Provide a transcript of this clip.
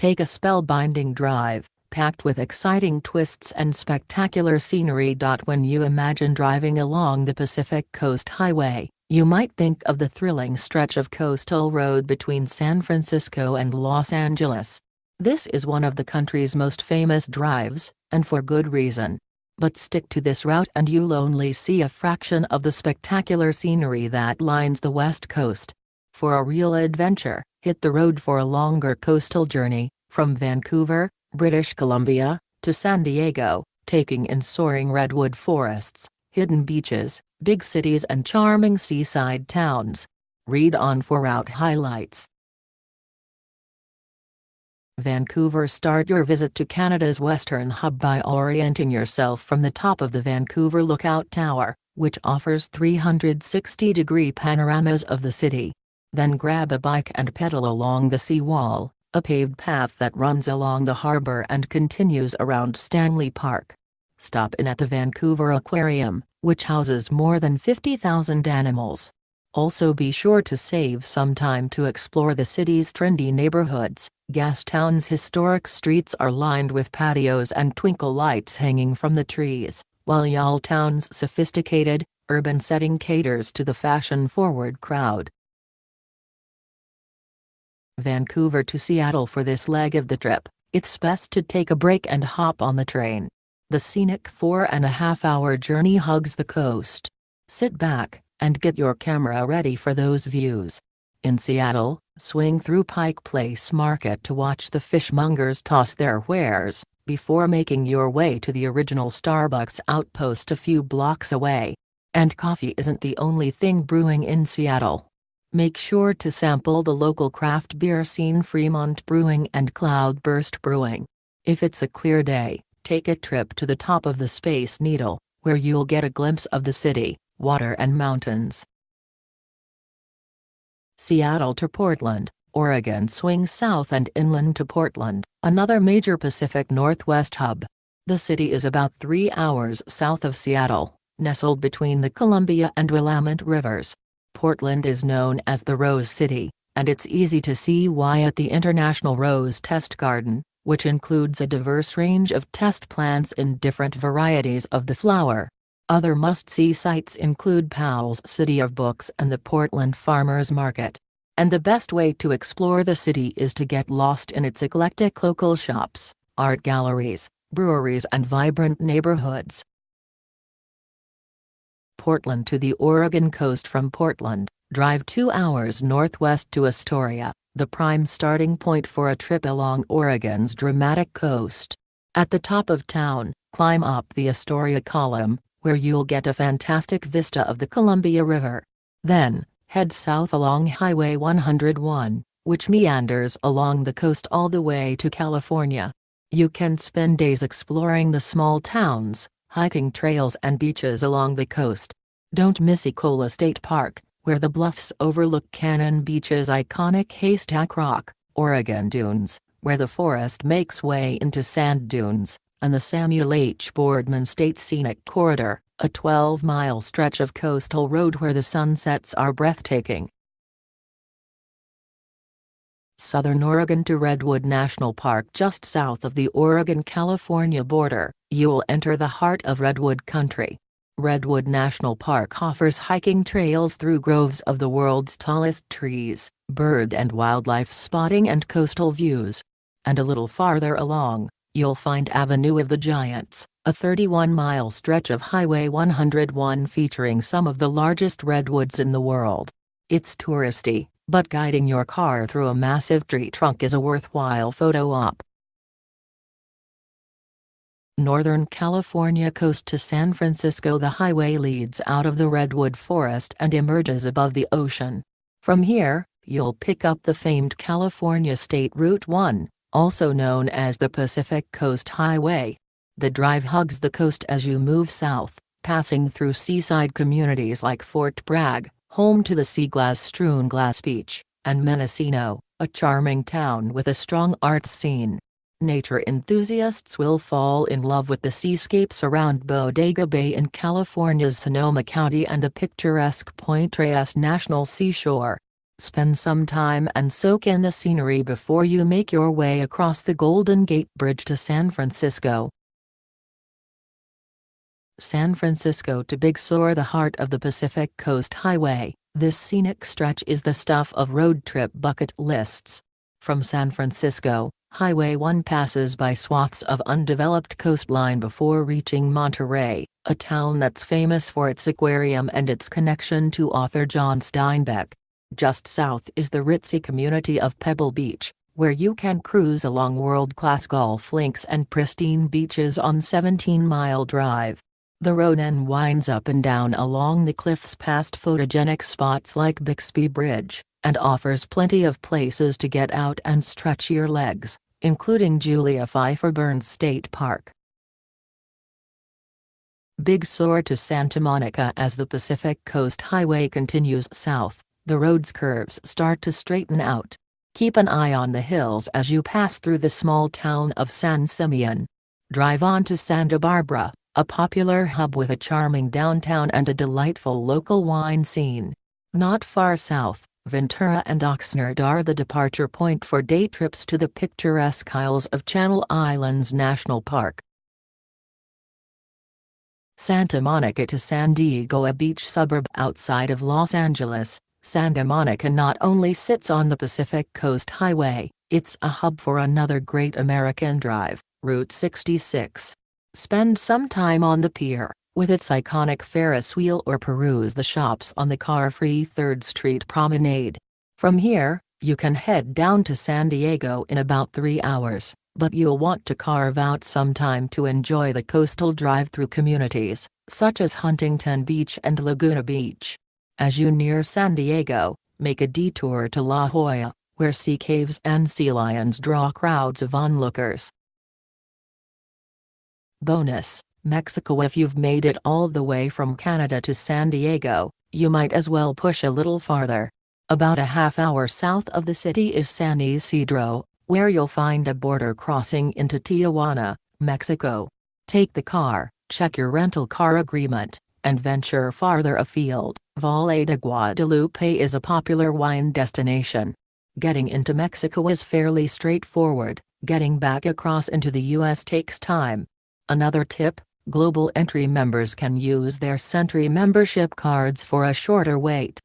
Take a spellbinding drive, packed with exciting twists and spectacular scenery. When you imagine driving along the Pacific Coast Highway, you might think of the thrilling stretch of coastal road between San Francisco and Los Angeles. This is one of the country's most famous drives, and for good reason. But stick to this route and you'll only see a fraction of the spectacular scenery that lines the West Coast. For a real adventure, hit the road for a longer coastal journey, from Vancouver, British Columbia, to San Diego, taking in soaring redwood forests, hidden beaches, big cities and charming seaside towns. Read on for route highlights. Vancouver. Start your visit to Canada's western hub by orienting yourself from the top of the Vancouver Lookout Tower, which offers 360-degree panoramas of the city. Then grab a bike and pedal along the seawall, a paved path that runs along the harbor and continues around Stanley Park. Stop in at the Vancouver Aquarium, which houses more than 50,000 animals. Also be sure to save some time to explore the city's trendy neighborhoods. Gastown's historic streets are lined with patios and twinkle lights hanging from the trees, while Yaletown's sophisticated, urban setting caters to the fashion-forward crowd. Vancouver to Seattle. For this leg of the trip, it's best to take a break and hop on the train. The scenic 4.5-hour journey hugs the coast. Sit back and get your camera ready for those views. In Seattle, swing through Pike Place Market to watch the fishmongers toss their wares, before making your way to the original Starbucks outpost a few blocks away. And coffee isn't the only thing brewing in Seattle. Make sure to sample the local craft beer scene: Fremont Brewing and Cloudburst Brewing. If it's a clear day, take a trip to the top of the Space Needle, where you'll get a glimpse of the city, water and mountains. Seattle to Portland, Oregon. Swing south and inland to Portland, another major Pacific Northwest hub. The city is about 3 hours south of Seattle, nestled between the Columbia and Willamette rivers. Portland is known as the Rose City, and it's easy to see why at the International Rose Test Garden, which includes a diverse range of test plants in different varieties of the flower. Other must-see sites include Powell's City of Books and the Portland Farmers Market. And the best way to explore the city is to get lost in its eclectic local shops, art galleries, breweries and vibrant neighborhoods. Portland to the Oregon coast. From Portland, drive 2 hours northwest to Astoria, the prime starting point for a trip along Oregon's dramatic coast. At the top of town, climb up the Astoria Column, where you'll get a fantastic vista of the Columbia River. Then, head south along Highway 101, which meanders along the coast all the way to California. You can spend days exploring the small towns, hiking trails and beaches along the coast. Don't miss Ecola State Park, where the bluffs overlook Cannon Beach's iconic Haystack Rock, Oregon Dunes, where the forest makes way into sand dunes, and the Samuel H. Boardman State Scenic Corridor, a 12-mile stretch of coastal road where the sunsets are breathtaking. Southern Oregon to Redwood National Park. Just south of the Oregon-California border, you'll enter the heart of Redwood Country. Redwood National Park offers hiking trails through groves of the world's tallest trees, bird and wildlife spotting and coastal views. And a little farther along, you'll find Avenue of the Giants, a 31-mile stretch of Highway 101 featuring some of the largest redwoods in the world. It's touristy, but guiding your car through a massive tree trunk is a worthwhile photo op. Northern California coast to San Francisco. The highway leads out of the redwood forest and emerges above the ocean. From here, you'll pick up the famed California State Route 1, also known as the Pacific Coast Highway. The drive hugs the coast as you move south, passing through seaside communities like Fort Bragg, home to the sea-glass-strewn Glass Beach, and Mendocino, a charming town with a strong arts scene. Nature enthusiasts will fall in love with the seascapes around Bodega Bay in California's Sonoma County and the picturesque Point Reyes National Seashore. Spend some time and soak in the scenery before you make your way across the Golden Gate Bridge to San Francisco. San Francisco to Big Sur, the heart of the Pacific Coast Highway. This scenic stretch is the stuff of road trip bucket lists. From San Francisco, Highway 1 passes by swaths of undeveloped coastline before reaching Monterey, a town that's famous for its aquarium and its connection to author John Steinbeck. Just south is the ritzy community of Pebble Beach, where you can cruise along world-class golf links and pristine beaches on 17-mile drive. The road then winds up and down along the cliffs past photogenic spots like Bixby Bridge, and offers plenty of places to get out and stretch your legs, including Julia Pfeiffer Burns State Park. Big Sur to Santa Monica. As the Pacific Coast Highway continues south, the road's curves start to straighten out. Keep an eye on the hills as you pass through the small town of San Simeon. Drive on to Santa Barbara, a popular hub with a charming downtown and a delightful local wine scene. Not far south, Ventura and Oxnard are the departure point for day trips to the picturesque Isles of Channel Islands National Park. Santa Monica to San Diego, a beach suburb outside of Los Angeles. Santa Monica not only sits on the Pacific Coast Highway, it's a hub for another great American drive, Route 66. Spend some time on the pier, with its iconic Ferris wheel, or peruse the shops on the car-free 3rd Street Promenade. From here, you can head down to San Diego in about 3 hours, but you'll want to carve out some time to enjoy the coastal drive-through communities, such as Huntington Beach and Laguna Beach. As you near San Diego, make a detour to La Jolla, where sea caves and sea lions draw crowds of onlookers. Bonus: Mexico. If you've made it all the way from Canada to San Diego, you might as well push a little farther. About a half-hour south of the city is San Isidro, where you'll find a border crossing into Tijuana, Mexico. Take the car, check your rental car agreement, and venture farther afield. Valle de Guadalupe is a popular wine destination. Getting into Mexico is fairly straightforward, getting back across into the U.S. takes time. Another tip: Global Entry members can use their Sentry membership cards for a shorter wait.